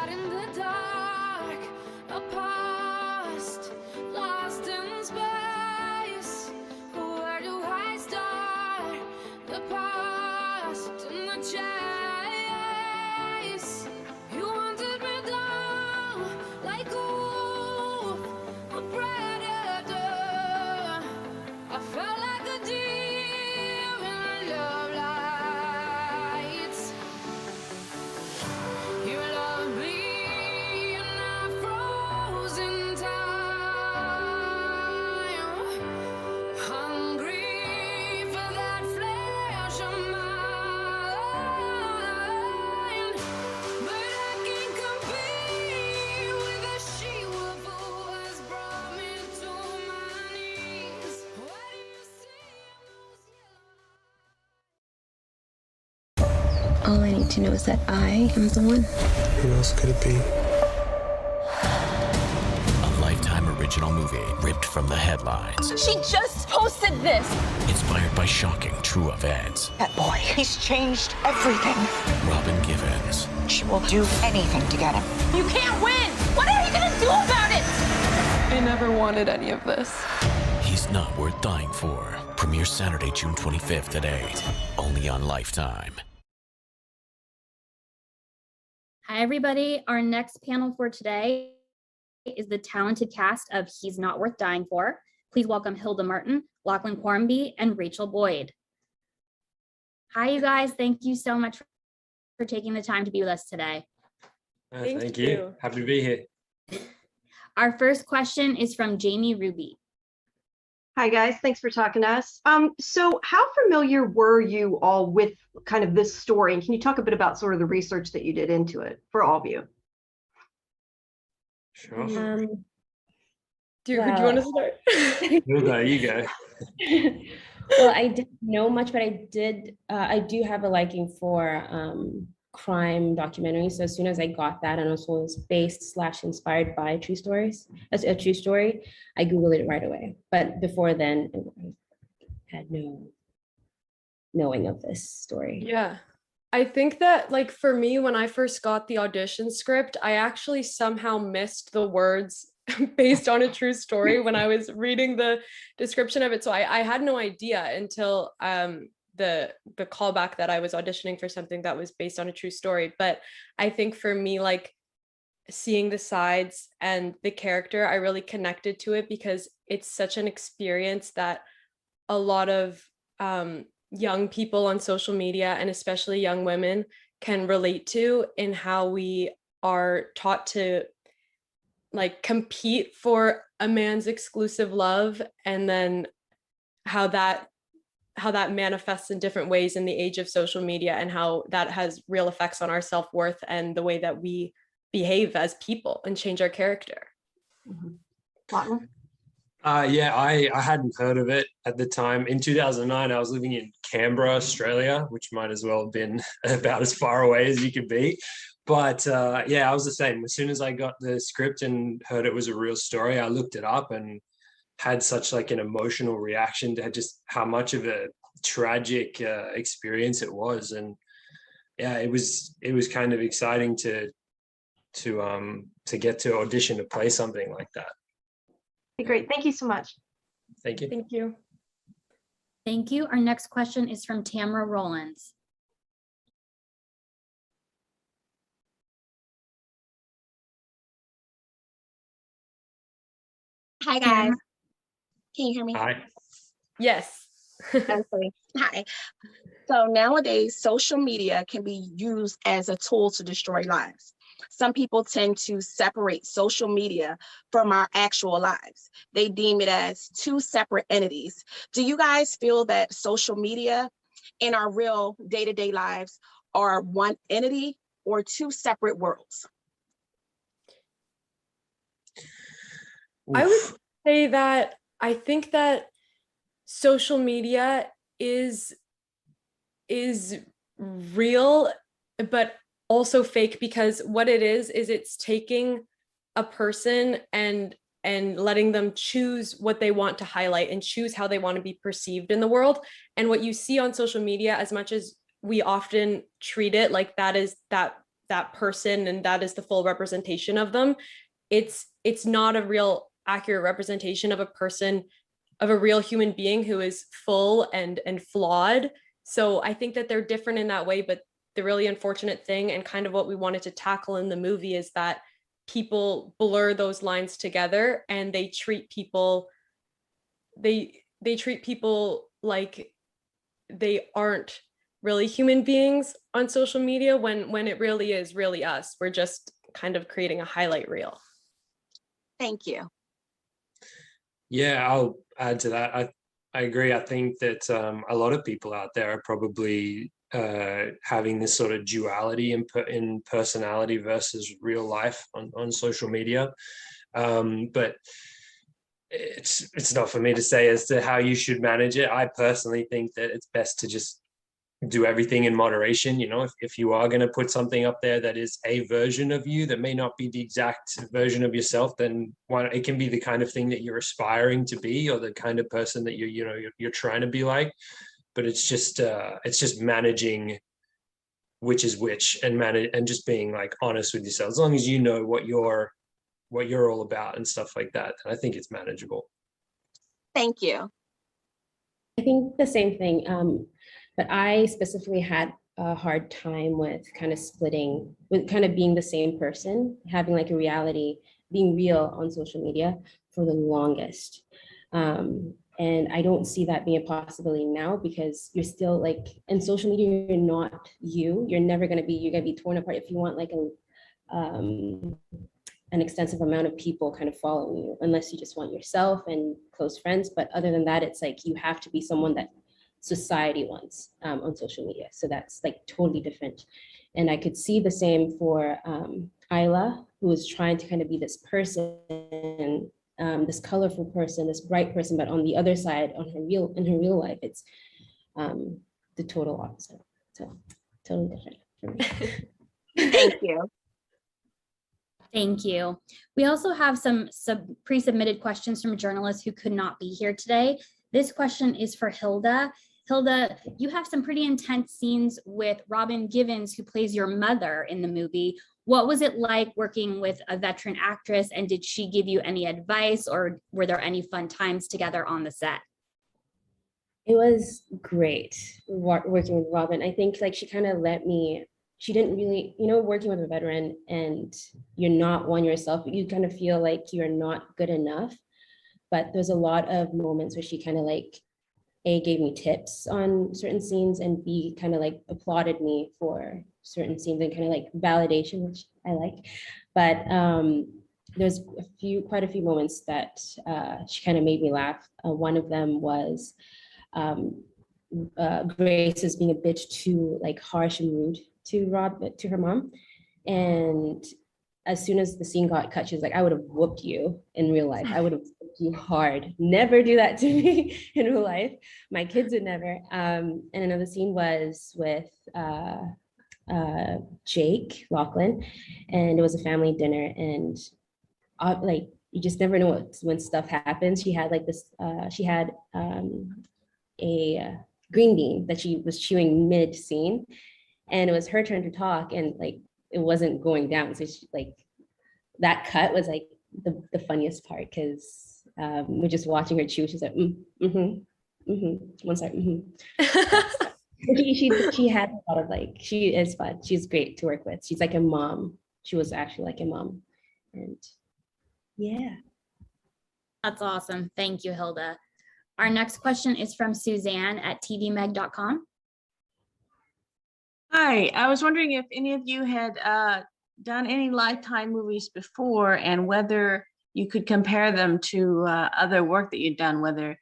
out in the dark, a past lost in space. Where do I start? The past and the chase. You wanted me down like a wolf, a predator. I felt like a deer in love lights. You love me and I froze in time, hungry for that flesh of mine. But I can't compete with the she-wolf who has brought me to my knees. What do you see in those yellow eyes? All I need to know is that I am the one. Who else could it be? A Lifetime original movie ripped from the headlines. She just posted this. Inspired by shocking true events. That boy, he's changed everything. Robin Givens, She will do anything to get him. You can't win. What are you gonna do about it? I never wanted any of this. He's Not Worth Dying For. Premieres Saturday, June 25th at 8. Only on Lifetime. Hi, everybody. Our next panel for today is the talented cast of He's Not Worth Dying For. Please welcome Hilda Martin, Lachlan Quarmby, and Rachel Boyd. Hi, you guys. Thank you so much for taking the time to be with us today. Thank you. Happy to be here. Our first question is from Jamie Ruby. Hi guys, thanks for talking to us. So how familiar were you all with kind of this story? And can you talk a bit about sort of the research that you did into it for all of you? Sure. Do you want to start? Hilda, you go. Well, I didn't know much, but I do have a liking for crime documentaries. So as soon as I got that and also was based/inspired by true stories, as a true story, I Googled it right away. But before then, I had no knowing of this story. Yeah. I think that, like, for me, when I first got the audition script, I actually somehow missed the words based on a true story when I was reading the description of it. So I had no idea until the callback that I was auditioning for something that was based on a true story. But I think for me, like, seeing the sides and the character, I really connected to it because it's such an experience that a lot of young people on social media, and especially young women, can relate to, in how we are taught to, like, compete for a man's exclusive love, and then how that manifests in different ways in the age of social media, and how that has real effects on our self-worth and the way that we behave as people and change our character. Yeah, I hadn't heard of it at the time. In 2009, I was living in Canberra, Australia, which might as well have been about as far away as you could be. But yeah, I was the same. As soon as I got the script and heard it was a real story, I looked it up and had such like an emotional reaction to just how much of a tragic experience it was. And yeah, it was kind of exciting to get to audition to play something like that. Okay, great. Thank you so much. Thank you. Thank you. Thank you. Our next question is from Tamara Rollins. Hi guys. Can you hear me? Hi. Yes. Okay. Hi. So nowadays, social media can be used as a tool to destroy lives. Some people tend to separate social media from our actual lives. They deem it as two separate entities. Do you guys feel that social media and our real day-to-day lives are one entity or two separate worlds? I would say that I think that social media is real, but also fake, because what it is it's taking a person and letting them choose what they want to highlight and choose how they want to be perceived in the world. And what you see on social media, as much as we often treat it like that that person and that is the full representation of them, it's not a real accurate representation of a person, of a real human being who is full and flawed. So I think that they're different in that way, but the really unfortunate thing and kind of what we wanted to tackle in the movie is that people blur those lines together and they treat people like they aren't really human beings on social media when it really is really us. We're just kind of creating a highlight reel. Thank you. Yeah, I'll add to that. I agree. I think that a lot of people out there are probably having this sort of duality in personality versus real life on social media. But it's not for me to say as to how you should manage it. I personally think that it's best to just do everything in moderation. You know, if you are going to put something up there that is a version of you that may not be the exact version of yourself, then it can be the kind of thing that you're aspiring to be, or the kind of person that you're trying to be like. But it's just managing which is which, and just being like honest with yourself. As long as you know what you're all about and stuff like that, I think it's manageable. Thank you. I think the same thing. But I specifically had a hard time with kind of splitting, with kind of being the same person, having like a reality, being real on social media for the longest. And I don't see that being a possibility now, because you're still like in social media, you're not you. You're never going to be, you're going to be torn apart if you want like an extensive amount of people kind of following you, unless you just want yourself and close friends. But other than that, it's like you have to be someone that society wants on social media. So that's like totally different. And I could see the same for Isla, who was trying to kind of be this person, this colorful person, this bright person, but on the other side, in her real life, it's the total opposite. So totally different for me. Thank you. Thank you. We also have some pre-submitted questions from journalists who could not be here today. This question is for Hilda. Hilda, you have some pretty intense scenes with Robin Givens, who plays your mother in the movie. What was it like working with a veteran actress, and did she give you any advice, or were there any fun times together on the set? It was great working with Robin. I think like she kind of let me, she didn't really, working with a veteran and you're not one yourself, you kind of feel like you're not good enough. But there's a lot of moments where she kind of like, A, gave me tips on certain scenes, and B, kind of like applauded me for certain scenes and kind of like validation, which I like. But there's quite a few moments that she kind of made me laugh. One of them was Grace is being a bitch too like harsh and rude to her mom. And as soon as the scene got cut, she was like, I would have whooped you in real life. I would have whooped you hard. Never do that to me in real life. My kids would never. And another scene was with Jake, Lachlan, and it was a family dinner. And like, you just never know when stuff happens. She had like this, she had a green bean that she was chewing mid-scene. And it was her turn to talk, and like, it wasn't going down. So she, like, that cut was like the funniest part, because we're just watching her chew. She's like, one second. She had a lot of like, she is fun. She's great to work with. She's like a mom. She was actually like a mom. And yeah. That's awesome. Thank you, Hilda. Our next question is from Suzanne at tvmeg.com. Hi, I was wondering if any of you had done any Lifetime movies before, and whether you could compare them to other work that you'd done, whether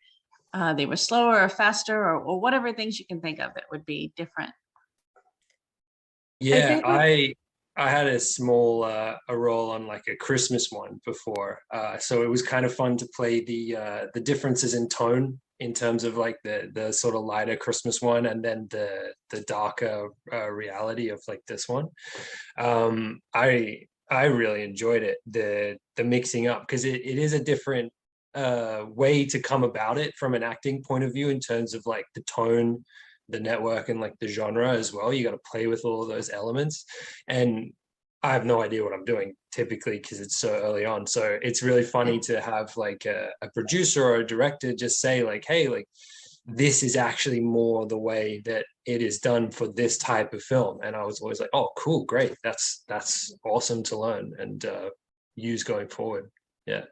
they were slower or faster, or whatever things you can think of that would be different. Yeah, I had a small a role on like a Christmas one before, so it was kind of fun to play the differences in tone in terms of like the sort of lighter Christmas one, and then the darker reality of like this one. I really enjoyed it, the mixing up, because it is a different way to come about it from an acting point of view, in terms of like the tone the network and like the genre as well. You got to play with all of those elements, and I have no idea what I'm doing typically because it's so early on. So it's really funny to have like a producer or a director just say like, hey, like this is actually more the way that it is done for this type of film. And I was always like, oh, cool, great. That's awesome to learn and use going forward. Yeah.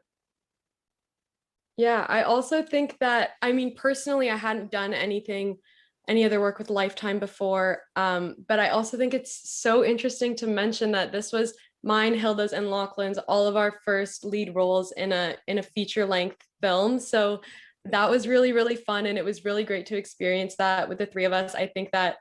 Yeah, I also think that, I mean, personally, I hadn't done any other work with Lifetime before, but I also think it's so interesting to mention that this was mine, Hilda's, and Lachlan's, all of our first lead roles in a feature length film. So that was really, really fun, and it was really great to experience that with the three of us. I think that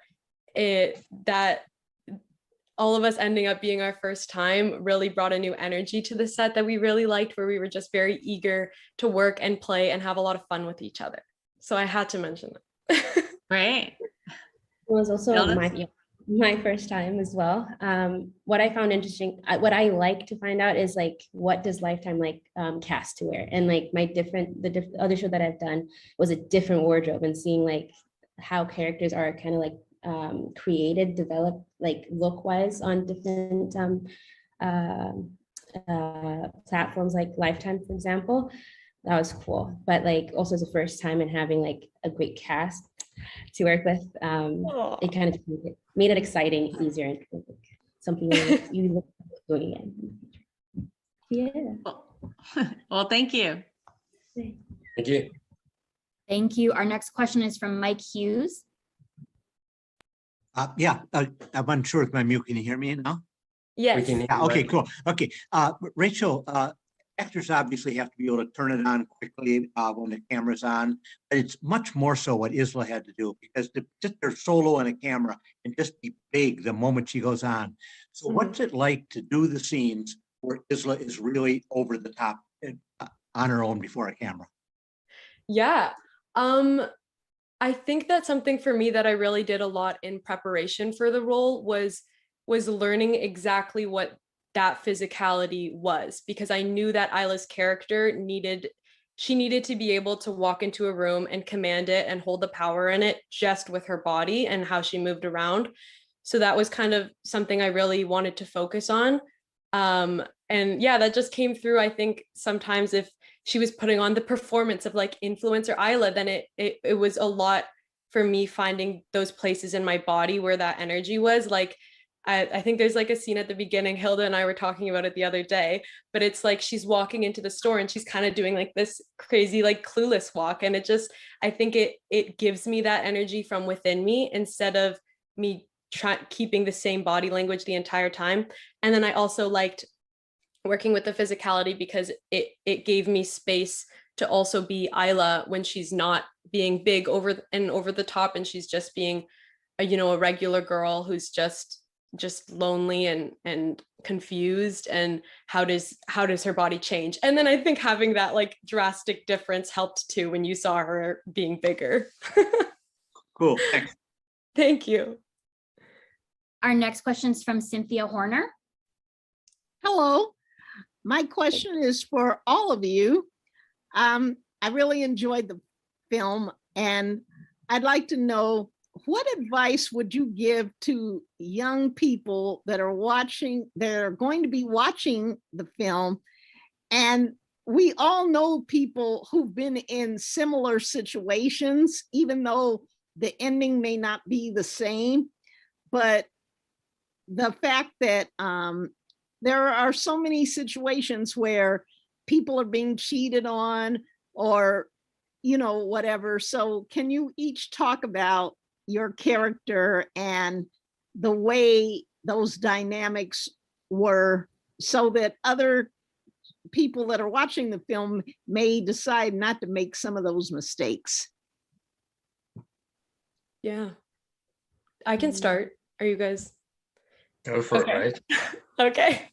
all of us ending up being our first time really brought a new energy to the set that we really liked, where we were just very eager to work and play and have a lot of fun with each other. So I had to mention that. Great. It was also Hilda? my first time as well. What I found interesting, what I like to find out is like, what does Lifetime like cast to wear? And like the other show that I've done was a different wardrobe, and seeing like how characters are kind of like created, developed like look wise on different platforms like Lifetime, for example. That was cool. But like also as a first time and having like a great cast to work with, it kind of made it exciting, easier, and like something you look forward to doing again. Yeah. Well, thank you. Thank you. Thank you. Our next question is from Mike Hughes. I'm unsure if my mute. Can you hear me now? Yes. We can hear Yeah, you, okay, Mike. cool. Okay, Rachel, actors obviously have to be able to turn it on quickly when the camera's on, but it's much more so what Isla had to do, because just their solo and a camera and just be big the moment she goes on. So what's it like to do the scenes where Isla is really over the top on her own before a camera? Yeah. I think that's something for me that I really did a lot in preparation for the role was learning exactly what that physicality was, because I knew that Isla's character needed to be able to walk into a room and command it and hold the power in it just with her body and how she moved around. So that was kind of something I really wanted to focus on. And yeah, that just came through. I think sometimes if she was putting on the performance of like influencer Isla, then it was a lot for me finding those places in my body where that energy was. Like I think there's like a scene at the beginning, Hilda and I were talking about it the other day, but it's like she's walking into the store and she's kind of doing like this crazy like clueless walk, and I think it gives me that energy from within me instead of me keeping the same body language the entire time. And then I also liked working with the physicality because it gave me space to also be Isla when she's not being big over the top, and she's just being a regular girl who's just lonely and confused, and how does her body change. And then I think having that like drastic difference helped too when you saw her being bigger. Cool, thanks. Thank you. Our next question is from Cynthia Horner. Hello. My question is for all of you. I really enjoyed the film, and I'd like to know, what advice would you give to young people that are going to be watching the film? And we all know people who've been in similar situations, even though the ending may not be the same. But the fact that there are so many situations where people are being cheated on or, whatever. So can you each talk about your character and the way those dynamics were, so that other people that are watching the film may decide not to make some of those mistakes? Yeah. I can start. Are you guys? Go for it, right? Okay.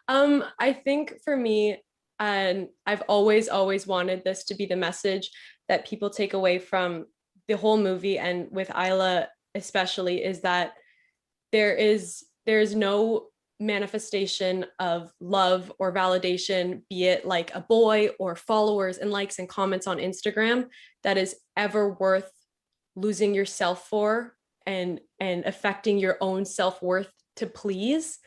I think for me, and I've always wanted this to be the message that people take away from the whole movie, and with Isla especially, is that there's no manifestation of love or validation, be it like a boy or followers and likes and comments on Instagram, that is ever worth losing yourself for and affecting your own self-worth to please.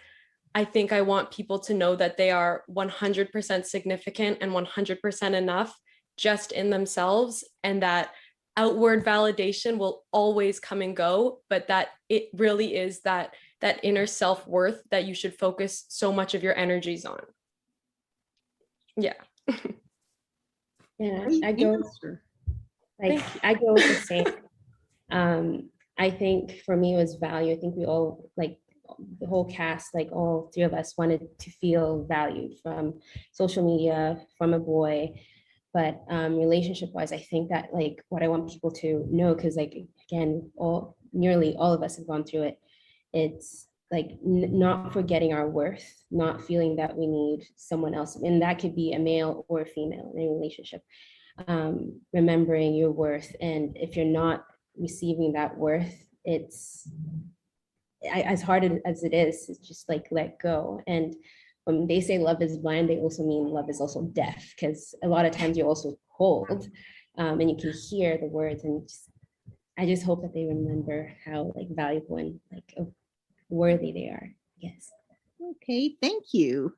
I think I want people to know that they are 100% significant and 100% enough just in themselves, and that outward validation will always come and go, but that it really is that inner self-worth that you should focus so much of your energies on. Yeah. Yeah, Great I go answer. like I go with the same. I think for me it was value. I think we all, like the whole cast, like all three of us wanted to feel valued from social media, from a boy. But relationship wise, I think that like what I want people to know, because like again, nearly all of us have gone through it. It's like not forgetting our worth, not feeling that we need someone else, and that could be a male or a female in a relationship. Remembering your worth, and if you're not receiving that worth, it's as hard as it is, it's just like let go. And when they say love is blind, they also mean love is also deaf, because a lot of times you're also cold, and you can hear the words, and I just hope that they remember how like valuable and like worthy they are. Yes. Okay, thank you.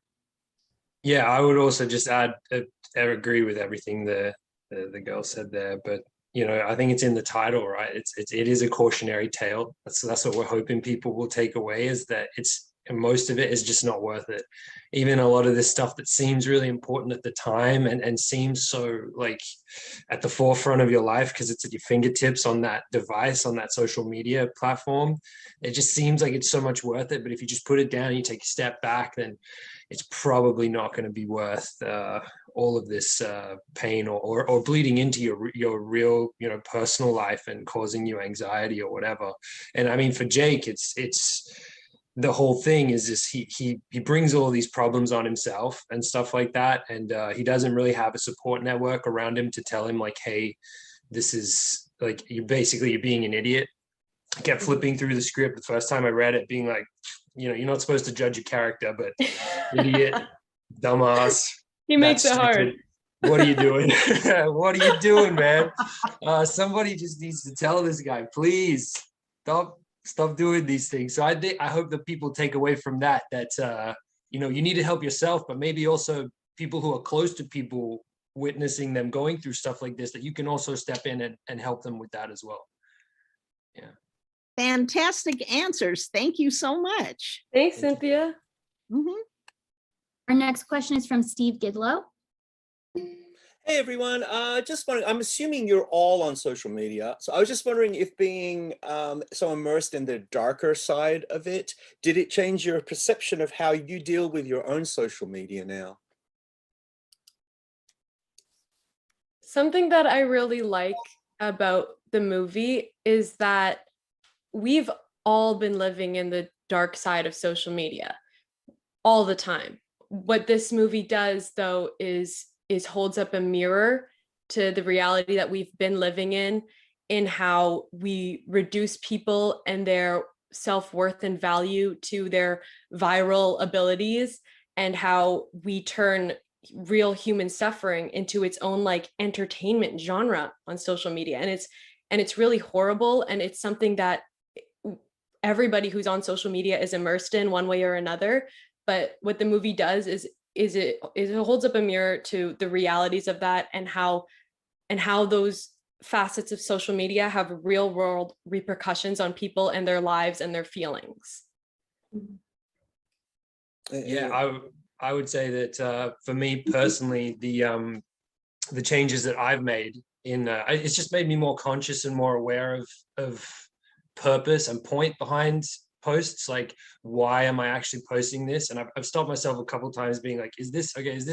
Yeah, I would also just add, I agree with everything the girl said there, but I think it's in the title, right? It is a cautionary tale. That's what we're hoping people will take away, is that most of it is just not worth it. Even a lot of this stuff that seems really important at the time and seems so like at the forefront of your life because it's at your fingertips on that device, on that social media platform, it just seems like it's so much worth it. But if you just put it down and you take a step back, then it's probably not going to be worth all of this pain or bleeding into your real personal life and causing you anxiety or whatever. And I mean, for Jake, it's the whole thing is just he brings all these problems on himself and stuff like that, and he doesn't really have a support network around him to tell him like, hey, this is like you're being an idiot. I kept flipping through the script the first time I read it, being like, you're not supposed to judge a character, but idiot, dumbass. He makes it hard. What are you doing? What are you doing, man? Somebody just needs to tell this guy, please stop doing these things. So I hope that people take away from that you need to help yourself, but maybe also people who are close to people witnessing them going through stuff like this, that you can also step in and help them with that as well. Yeah. Fantastic answers. Thank you so much. Thanks, Cynthia. Our next question is from Steve Gidlow. Hey everyone, I'm assuming you're all on social media. So I was just wondering if being so immersed in the darker side of it, did it change your perception of how you deal with your own social media now? Something that I really like about the movie is that we've all been living in the dark side of social media all the time. What this movie does, though, is holds up a mirror to the reality that we've been living in how we reduce people and their self-worth and value to their viral abilities, and how we turn real human suffering into its own like entertainment genre on social media. And it's really horrible, and it's something that everybody who's on social media is immersed in one way or another. But what the movie does is it holds up a mirror to the realities of that, and how those facets of social media have real world repercussions on people and their lives and their feelings. Yeah, I would say that for me personally, the changes that I've made it's just made me more conscious and more aware of purpose and point behind posts. Like, why am I actually posting this? And I've stopped myself a couple of times being like, is this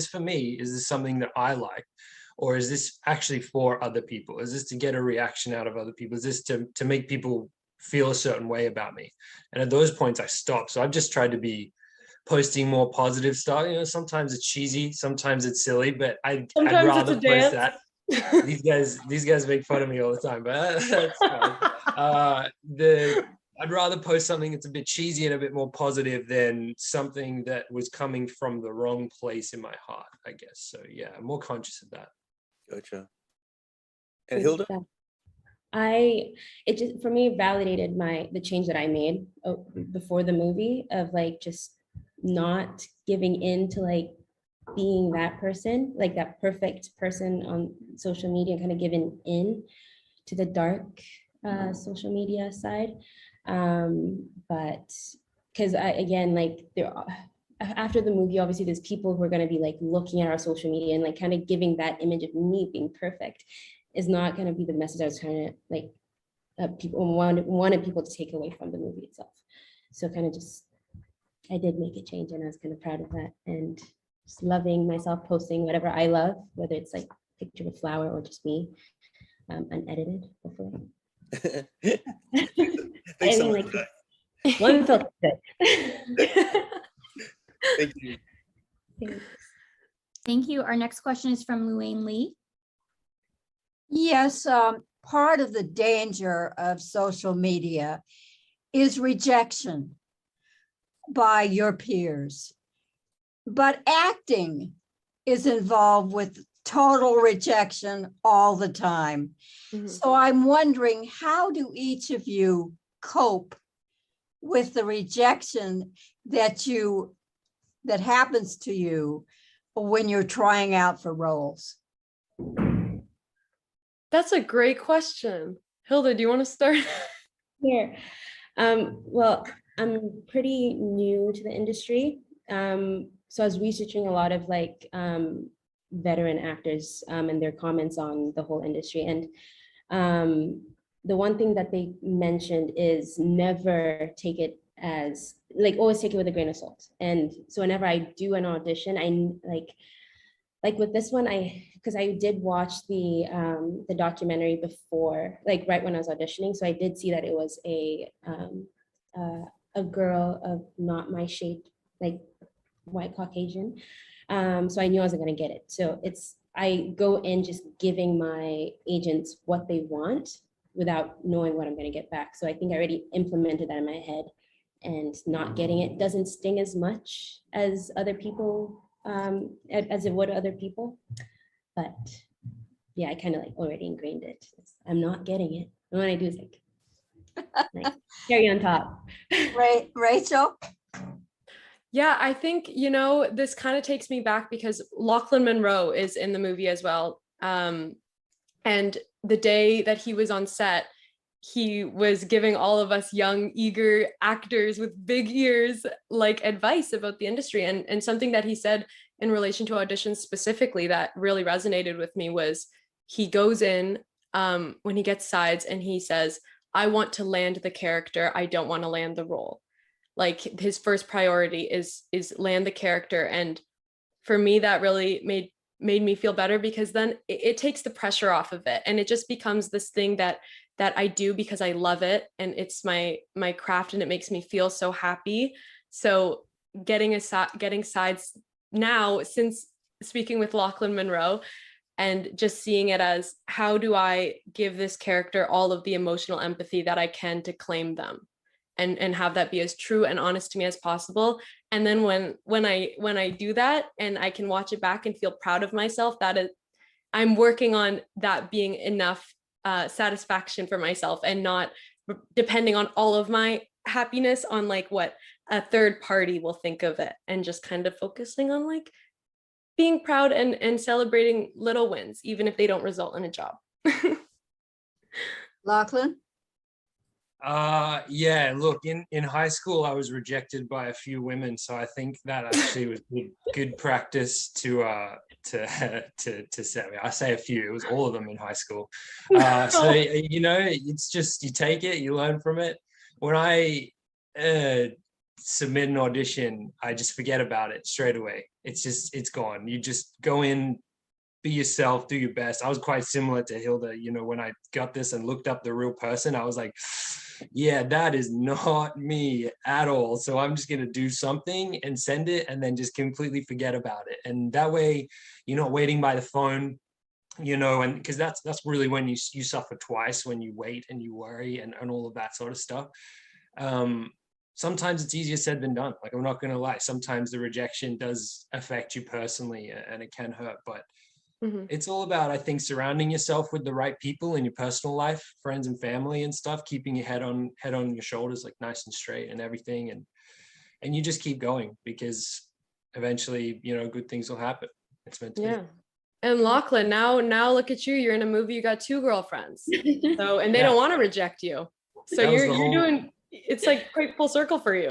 for me? Is this something that I like? Or is this actually for other people? Is this to get a reaction out of other people? Is this to make people feel a certain way about me? And at those points I stopped. So I've just tried to be posting more positive stuff. Sometimes it's cheesy, sometimes it's silly, but I'd rather post that. These guys make fun of me all the time, but that's fine. I'd rather post something that's a bit cheesy and a bit more positive than something that was coming from the wrong place in my heart, I guess. So yeah, I'm more conscious of that. Gotcha. And Hilda? it just for me validated the change that I made before the movie of like just not giving in to like being that person, like that perfect person on social media, and kind of giving in to the dark social media side. But because again, like after the movie, obviously there's people who are going to be like looking at our social media and like kind of giving that image of me being perfect is not going to be the message I was trying to like people wanted people to take away from the movie itself. So kind of just, I did make a change and I was kind of proud of that, and just loving myself posting whatever I love, whether it's like a picture of a flower or just me, unedited hopefully. Thanks so much for that. One felt good. Thank you. Thank you. Our next question is from Luanne Lee. Yes, part of the danger of social media is rejection by your peers. But acting is involved with total rejection all the time. So I'm wondering, how do each of you cope with the rejection that happens to you when you're trying out for roles? That's a great question. Hilda, do you want to start? Here. Well, I'm pretty new to the industry. So I was researching a lot of like veteran actors and their comments on the whole industry. And the one thing that they mentioned is never take it as, like always take it with a grain of salt. And so whenever I do an audition, I like with this one, because I did watch the documentary before, like right when I was auditioning. So I did see that it was a girl of not my shade, like white Caucasian. So I knew I wasn't gonna get it. So I go in just giving my agents what they want without knowing what I'm gonna get back. So I think I already implemented that in my head, and not getting it doesn't sting as much as other people, as it would other people. But yeah, I kind of like already ingrained it. I'm not getting it. And when I do, it's like cherry on top. Right, Rachel? Yeah, I think, this kind of takes me back because Lachlan Monroe is in the movie as well. And the day that he was on set, he was giving all of us young, eager actors with big ears, like advice about the industry. And something that he said in relation to auditions specifically that really resonated with me was he goes in when he gets sides and he says, I want to land the character. I don't want to land the role. Like his first priority is land the character. And for me, that really made me feel better, because then it takes the pressure off of it. And it just becomes this thing that I do because I love it. And it's my craft, and it makes me feel so happy. So getting sides now, since speaking with Lachlan Monroe, and just seeing it as, how do I give this character all of the emotional empathy that I can to claim them, and have that be as true and honest to me as possible. And then when I do that and I can watch it back and feel proud of myself, I'm working on that being enough satisfaction for myself, and not depending on all of my happiness on like what a third party will think of it, and just kind of focusing on like being proud and celebrating little wins, even if they don't result in a job. Lachlan? Yeah, look, in high school, I was rejected by a few women. So I think that actually was good practice to set me. I say a few, it was all of them in high school. So, it's just, you take it, you learn from it. When I submit an audition, I just forget about it straight away. It's gone. You just go in, be yourself, do your best. I was quite similar to Hilda, when I got this and looked up the real person, I was like, yeah, that is not me at all. So I'm just going to do something and send it, and then just completely forget about it. And that way you're not waiting by the phone, and because that's really when you suffer twice, when you wait and you worry and all of that sort of stuff. Sometimes it's easier said than done. Like, I'm not going to lie. Sometimes the rejection does affect you personally, and it can hurt, but It's all about, I think, surrounding yourself with the right people in your personal life, friends and family and stuff, keeping your head on your shoulders, like nice and straight and everything. And you just keep going, because eventually, you know, good things will happen. It's meant to be. And Lachlan, now look at you. You're in a movie. You got 2 girlfriends. So, and they don't want to reject you. So you're doing. It's like quite full circle for you.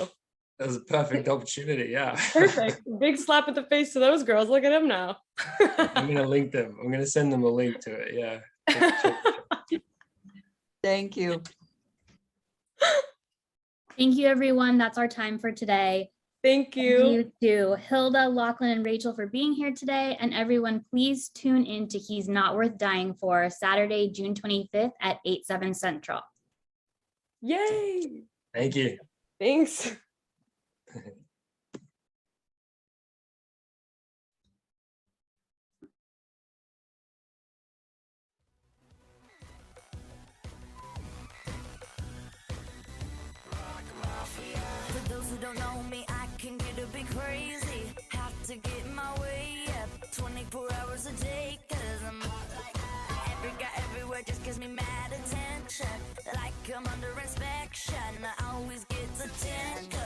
That was a perfect opportunity. Yeah. Perfect. Big slap at the face to those girls. Look at them now. I'm gonna link them. I'm gonna send them a link to it. Yeah. Thank you. Thank you, everyone. That's our time for today. Thank you. Thank you to Hilda, Lachlan, and Rachel for being here today. And everyone, please tune in to He's Not Worth Dying For, Saturday, June 25th at 8/7 Central. Yay. Thank you. Thanks. For those who don't know me, I can get a bit crazy. Have to get my way up 24 hours a day, cause I'm hot like that. Every guy everywhere just gives me mad attention. Like I'm under inspection, I always get attention.